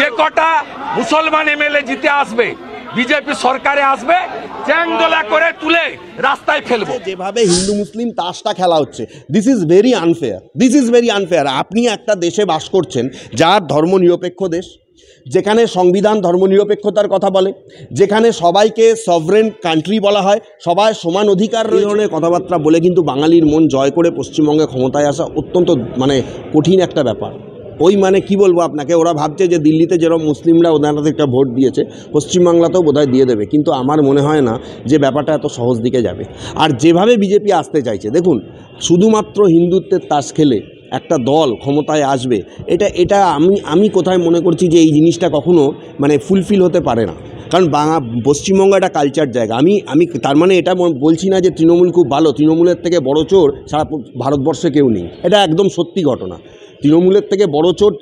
যে কটা মুসলমান এমএলএ জিতে আসবে, বিজেপি সরকারে আসবে, চ্যাংদোলা করে তুলে রাস্তায় ফেলবো। যেভাবে হিন্দু মুসলিম তাসটা খেলা হচ্ছে, this is very unfair, this is very unfair. আপনি একটা দেশে বাস করছেন যার ধর্মনিরপেক্ষ দেশ, যেখানে সংবিধান ধর্মনিরপেক্ষতার কথা বলে, যেখানে সবাইকে সভরেন কান্ট্রি বলা হয়, সবাই সমান অধিকার, এই ধরনের কথাবার্তা বলে কিন্তু বাঙালির মন জয় করে পশ্চিমবঙ্গে ক্ষমতায় আসা অত্যন্ত কঠিন একটা ব্যাপার। ওই কি বলবো আপনাকে, ওরা ভাবছে যে দিল্লিতে যেরকম মুসলিমরা ওনাদের একটা ভোট দিয়েছে, পশ্চিমবাংলাতেও বোধহয় দিয়ে দেবে, কিন্তু আমার মনে হয় না যে ব্যাপারটা এত সহজ দিকে যাবে। আর যেভাবে বিজেপি আসতে চাইছে, দেখুন, শুধুমাত্র হিন্দুত্বের তাস খেলে একটা দল ক্ষমতায় আসবে, এটা আমি কোথায় মনে করছি যে এই জিনিসটা কখনো ফুলফিল হতে পারে না। কারণ পশ্চিমবঙ্গ একটা কালচার জায়গা। আমি তার এটা বলছি না যে তৃণমূল খুব ভালো, তৃণমূলের থেকে বড় চোর সারা ভারতবর্ষে কেউ নেই, এটা একদম সত্যি ঘটনা। তৃণমূলের থেকে বড় চোর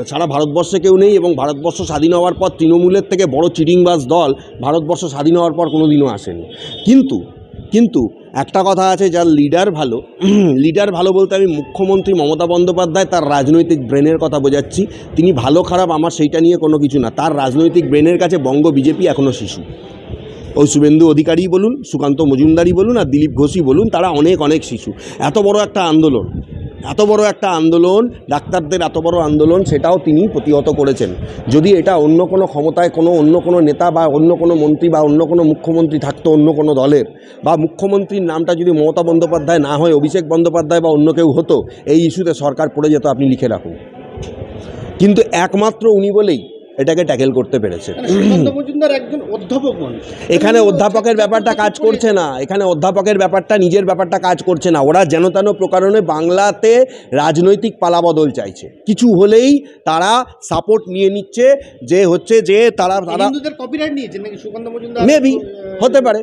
সারা ভারতবর্ষে কেউ নেই, এবং ভারতবর্ষ স্বাধীন হওয়ার পর তৃণমূলের থেকে বড় চিটিংবাজ দল ভারতবর্ষ স্বাধীন হওয়ার পর কোনো দিনও আসেনি। কিন্তু একটা কথা আছে, যার লিডার ভালো বলতে আমি মুখ্যমন্ত্রী মমতা বন্দ্যোপাধ্যায় তার রাজনৈতিক ব্রেনের কথা বোঝাচ্ছি। তিনি ভালো খারাপ আমার সেইটা নিয়ে কোনো কিছু না, তার রাজনৈতিক ব্রেনের কাছে বঙ্গ বিজেপি এখনও শিশু। ওই শুভেন্দু অধিকারী বলুন, সুকান্ত মজুমদারই বলুন, আর দিলীপ ঘোষই বলুন, তারা অনেক শিশু। এত বড় একটা আন্দোলন, ডাক্তারদের এত বড় আন্দোলন, সেটাও তিনি প্রতিহত করেছেন। যদি এটা অন্য কোনো ক্ষমতায় অন্য কোনো নেতা বা অন্য কোনো মন্ত্রী বা অন্য কোনো মুখ্যমন্ত্রী থাকতো, অন্য কোনো দলের, বা মুখ্যমন্ত্রীর নামটা যদি মমতা বন্দ্যোপাধ্যায় না হয় অভিষেক বন্দ্যোপাধ্যায় বা অন্য কেউ হতো, এই ইস্যুতে সরকার পড়ে যেত, আপনি লিখে রাখুন। কিন্তু একমাত্র উনি বলেই এটাকে ট্যাকেল করতে পেরেছে। এখানে অধ্যাপকের ব্যাপারটা কাজ করছে না, নিজের ব্যাপারটা কাজ করছে না। ওরা যেন তেন প্রকারণে বাংলাতে রাজনৈতিক পালাবদল চাইছে, কিছু হলেই তারা সাপোর্ট নিয়ে নিচ্ছে, যে তারা কপিরাইট নিয়েছে নাকি সুকান্ত মজুমদার, মেবি হতে পারে,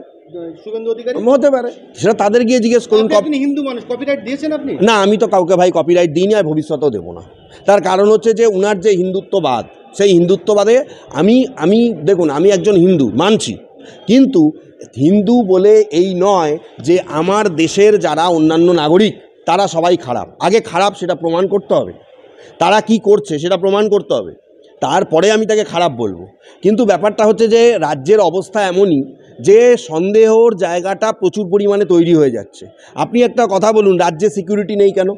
হতে পারে, সেটা তাদের গিয়ে জিজ্ঞেস করুন। হিন্দু মানুষ কপিরাইট দিয়েছেন আপনি? না, আমি তো কাউকে ভাই কপিরাইট দিইনি, আর ভবিষ্যতেও দেবো না। তার কারণ হচ্ছে যে উনার যে হিন্দুত্ববাদ, সেই হিন্দুত্ববাদে আমি দেখুন, আমি একজন হিন্দু মানছি, কিন্তু হিন্দু বলে এই নয় যে আমার দেশের যারা অন্যান্য নাগরিক তারা সবাই খারাপ। আগে খারাপ সেটা প্রমাণ করতে হবে, তারা কি করছে সেটা প্রমাণ করতে হবে, তারপরে আমি তাকে খারাপ বলবো। কিন্তু ব্যাপারটা হচ্ছে যে রাজ্যের অবস্থা এমনই যে সন্দেহর জায়গাটা প্রচুর পরিমাণে তৈরি হয়ে যাচ্ছে। আপনি একটা কথা বলুন, রাজ্যে সিকিউরিটি নেই কেন?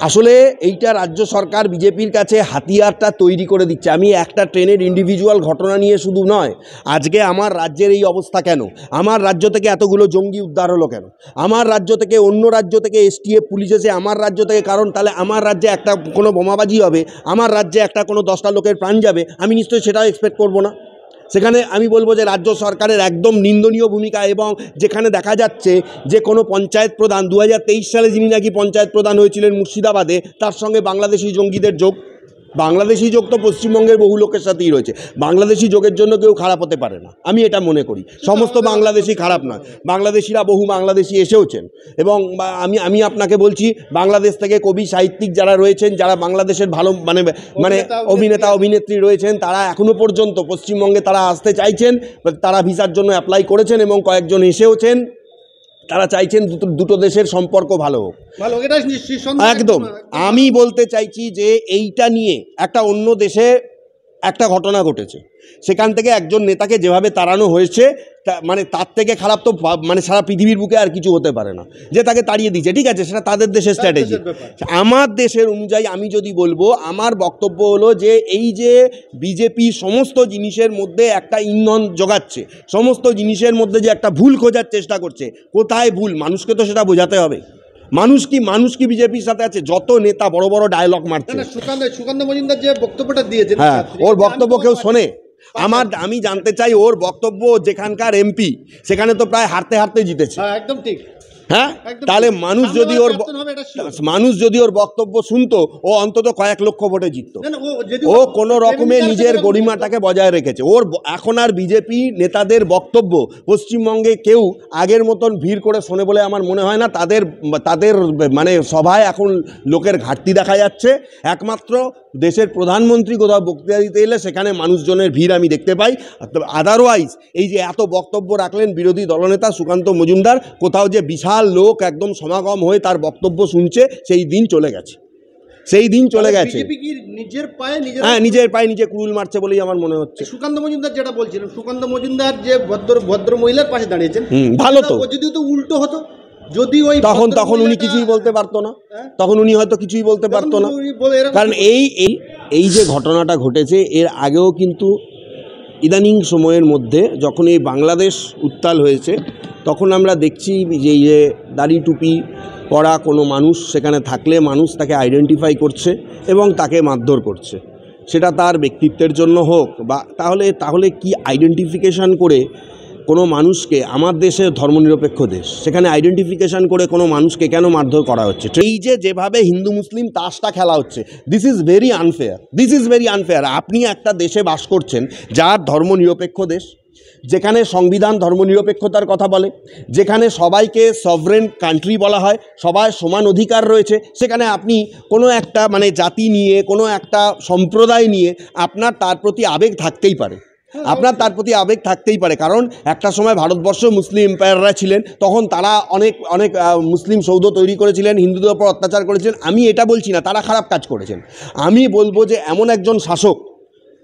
আসলে এইটা রাজ্য সরকার বিজেপির কাছে হাতিয়ারটা তৈরি করে দিচ্ছে। আমি একটা ট্রেনের ইন্ডিভিজুয়াল ঘটনা নিয়ে শুধু নয়, আজকে আমার রাজ্যের এই অবস্থা কেন, আমার রাজ্য থেকে এতগুলো জঙ্গি উদ্ধার হলো কেন, আমার রাজ্য থেকে অন্য রাজ্য থেকে এসটিএফ পুলিশ এসে আমার রাজ্য থেকে, কারণ তাহলে আমার রাজ্যে একটা কোনো বোমাবাজি হবে, আমার রাজ্যে একটা কোনো 10টা লোকের প্রাণ যাবে, আমি নিশ্চয়ই সেটাও এক্সপেক্ট করবো না। সেখানে আমি বলবো যে রাজ্য সরকারের একদম নিন্দনীয় ভূমিকা। এবং যেখানে দেখা যাচ্ছে যে কোনো পঞ্চায়েত প্রধান 2023 সালে যিনি নাকি পঞ্চায়েত প্রধান হয়েছিলেন মুর্শিদাবাদে, তার সঙ্গে বাংলাদেশি জঙ্গিদের যোগ। বাংলাদেশি যোগ তো পশ্চিমবঙ্গের বহু লোকের সাথেই রয়েছে। বাংলাদেশি যোগের জন্য কেউ খারাপ হতে পারে না, আমি এটা মনে করি। সমস্ত বাংলাদেশি খারাপ নয়, বাংলাদেশিরা বহু বাংলাদেশি এসেওছেন। এবং আমি আপনাকে বলছি, বাংলাদেশ থেকে কবি সাহিত্যিক যারা রয়েছেন, যারা বাংলাদেশের ভালো অভিনেতা অভিনেত্রী রয়েছেন, তারা এখনও পর্যন্ত পশ্চিমবঙ্গে তারা আসতে চাইছেন, তারা ভিসার জন্য অ্যাপ্লাই করেছেন এবং কয়েকজন এসেওছেন। তারা চাইছেন দুটো দেশের সম্পর্ক ভালো হোক। একদম আমি বলতে চাইছি যে এইটা নিয়ে একটা অন্য দেশে একটা ঘটনা ঘটেছে, সেখান থেকে একজন নেতাকে যেভাবে তাড়ানো হয়েছে, তার থেকে খারাপ তো সারা পৃথিবীর বুকে আর কিছু হতে পারে না, যে তাকে তাড়িয়ে দিয়েছে। ঠিক আছে, সেটা তাদের দেশের স্ট্র্যাটেজি। আমার দেশের অনুযায়ী আমি যদি বলবো, আমার বক্তব্য হলো যে এই যে বিজেপি সমস্ত জিনিসের মধ্যে একটা ইন্ধন যোগাচ্ছে, সমস্ত জিনিসের মধ্যে যে একটা ভুল খোঁজার চেষ্টা করছে, কোথায় ভুল মানুষকে তো সেটা বোঝাতে হবে। মানুষ কি বিজেপির সাথে আছে? যত নেতা বড় বড় ডায়লগ মারছে, সুকান্ত মজুমদার যে বক্তব্যটা দিয়েছেন, হ্যাঁ, ওর বক্তব্য কেউ শোনে? আমি জানতে চাই, ওর বক্তব্য যেখানকার এমপি সেখানে তো প্রায় হারতে জিতেছে। একদম ঠিক। হ্যাঁ, তাহলে মানুষ যদি ওর বক্তব্য শুনতো, ও অন্তত কয়েক লক্ষ ভোটে জিততো। ও কোনো রকমে নিজের গরিমাটাকে বজায় রেখেছে। এখন আর বিজেপি নেতাদের বক্তব্য পশ্চিমবঙ্গে কেউ আগের মতন ভিড় করে শোনে বলে আমার মনে হয় না। তাদের সভায় এখন লোকের ঘাটতি দেখা যাচ্ছে। একমাত্র দেশের প্রধানমন্ত্রী কোথাও বক্তৃতা দিতে এলে সেখানে মানুষজনের ভিড় আমি দেখতে পাই। আদারওয়াইজ এই যে এত বক্তব্য রাখলেন বিরোধী দলনেতা সুকান্ত মজুমদার, কোথাও যে বিশাল লোক একদম সমাগম হয়ে তার বক্তব্য শুনছে, সেই দিন চলে গেছে। সেই দিন চলে গেছে। বিজেপি কি নিজের পায়ে হ্যাঁ, নিজের পায়ে নিজে কুড়ুল মারছে বলেই আমার মনে হচ্ছে। সুকান্ত মজুমদার যেটা বলছিলেন, সুকান্ত মজুমদার যে ভদ্র মহিলার পাশে দাঁড়িয়েছেন, ভালো তো। ও যদি তো উল্টো হতো, যদি ওই তখন উনি কিছুই বলতে পারতো না, তখন উনি হয়তো কিছুই বলতে পারতো না। কারণ এই যে ঘটনাটা ঘটেছে, এর আগেও কিন্তু ইদানিং সময়ের মধ্যে যখন এই বাংলাদেশ উত্তাল হয়েছে, তখন আমরা দেখছি যে দাড়ি টুপি পরা কোনো মানুষ সেখানে থাকলে মানুষ তাকে আইডেন্টিফাই করছে এবং তাকে মারধর করছে। সেটা তার ব্যক্তিত্বের জন্য হোক বা তাহলে কি আইডেন্টিফিকেশান করে কোনো মানুষকে, আমার দেশে ধর্মনিরপেক্ষ দেশ, সেখানে আইডেন্টিফিকেশান করে কোনো মানুষকে কেন মারধর করা হচ্ছে? এই যেভাবে হিন্দু মুসলিম তাসটা খেলা হচ্ছে, দিস ইজ ভেরি আনফেয়ার। আপনি একটা দেশে বাস করছেন যার ধর্মনিরপেক্ষ দেশ, যেখানে সংবিধান ধর্মনিরপেক্ষতার কথা বলে, যেখানে সবাইকে সভরেন কান্ট্রি বলা হয়, সবার সমান অধিকার রয়েছে, সেখানে আপনি কোনো একটা জাতি নিয়ে, কোনো একটা সম্প্রদায় নিয়ে আপনার তার প্রতি আবেগ থাকতেই পারে, কারণ একটা সময় ভারতবর্ষ মুসলিম এম্পায়াররা ছিলেন, তখন তারা অনেক মুসলিম সৌধ তৈরি করেছিলেন, হিন্দুদের ওপর অত্যাচার করেছিলেন। আমি এটা বলছি না তারা খারাপ কাজ করেছেন, আমি বলবো যে এমন একজন শাসক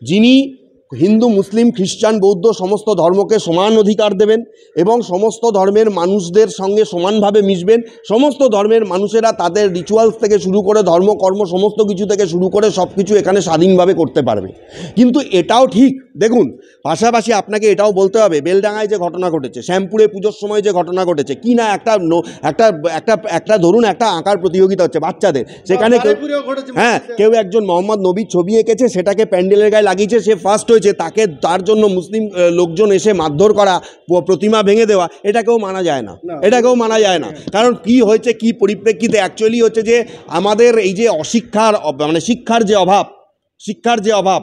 যিনি হিন্দু মুসলিম খ্রিস্টান বৌদ্ধ সমস্ত ধর্মকে সমান অধিকার দেবেন এবং সমস্ত ধর্মের মানুষদের সঙ্গে সমানভাবে মিশবেন, সমস্ত ধর্মের মানুষেরা তাদের রিচুয়ালস থেকে শুরু করে ধর্মকর্ম সমস্ত কিছু থেকে শুরু করে সব কিছু এখানে স্বাধীনভাবে করতে পারবে। কিন্তু এটাও ঠিক, দেখুন পাশাপাশি আপনাকে এটাও বলতে হবে, বেলডাঙায় যে ঘটনা ঘটেছে, শ্যামপুরে পুজোর সময় যে ঘটনা ঘটেছে, কি না একটা ধরুন একটা আঁকার প্রতিযোগিতা হচ্ছে বাচ্চাদের, সেখানে কেউ একজন মোহাম্মদ নবীর ছবি এঁকেছে, সেটাকে প্যান্ডেলের গায়ে লাগিয়েছে, সে ফার্স্ট হয়েছে, তার জন্য মুসলিম লোকজন এসে মারধর করা, প্রতিমা ভেঙে দেওয়া, এটাকেও মানা যায় না। কারণ কি হয়েছে, কি পরিপ্রেক্ষিতে অ্যাকচুয়ালি হচ্ছে যে আমাদের এই যে অশিক্ষার শিক্ষার যে অভাব,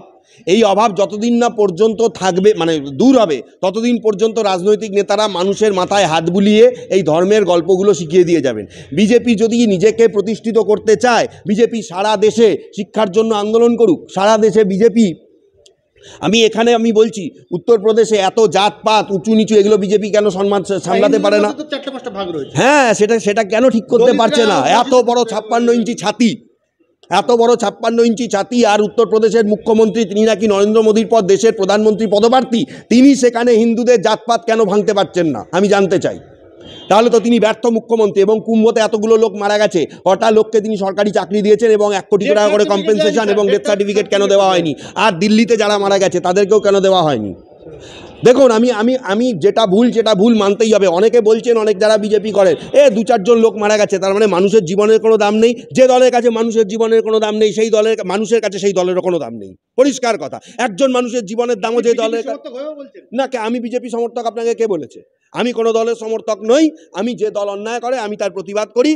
এই অভাব যতদিন না পর্যন্ত থাকবে দূর হবে, ততদিন পর্যন্ত রাজনৈতিক নেতারা মানুষের মাথায় হাত বুলিয়ে এই ধর্মের গল্পগুলো শিখিয়ে দিয়ে যাবেন। বিজেপি যদি নিজেকে প্রতিষ্ঠিত করতে চায়, বিজেপি সারা দেশে শিক্ষার জন্য আন্দোলন করুক, সারা দেশে বিজেপি, আমি বলছি উত্তরপ্রদেশে এত জাতপাত উঁচু নিচু, এগুলো বিজেপি কেন সামলাতে পারে না? হ্যাঁ, সেটা কেন ঠিক করতে পারছে না? এত বড় 56 ইঞ্চি ছাতি, আর উত্তরপ্রদেশের মুখ্যমন্ত্রী, তিনি নাকি নরেন্দ্র মোদীর পর দেশের প্রধানমন্ত্রী পদপ্রার্থী, তিনি সেখানে হিন্দুদের জাতপাত কেন ভাঙতে পারছেন না আমি জানতে চাই। তাহলে তো তিনি ব্যর্থ মুখ্যমন্ত্রী। এবং কুম্ভতে এতগুলো লোক মারা গেছে, কটা লোককে তিনি সরকারি চাকরি দিয়েছেন এবং 1 কোটি টাকা করে কম্পেনসেশন এবং ডেথ সার্টিফিকেট কেন দেওয়া হয়নি? আর দিল্লিতে যারা মারা গেছে তাদেরকেও কেন দেওয়া হয়নি? দেখুন, আমি যেটা ভুল মানতেই হবে। অনেকে বলছেন, অনেক যারা বিজেপি করেন, 2-4 জন লোক মারা গেছে, তার মানে মানুষের জীবনের কোনো দাম নেই। যে দলের কাছে মানুষের জীবনের কোনো দাম নেই, সেই দলের মানুষের কাছে সেই দলেরও কোনো দাম নেই। পরিষ্কার কথা, একজন মানুষের জীবনের দামও যে দলের না। আমি বিজেপি সমর্থক, আপনাকে কে বলেছে? আমি কোনো দলের সমর্থক নই। আমি যে দল অন্যায় করে আমি তার প্রতিবাদ করি।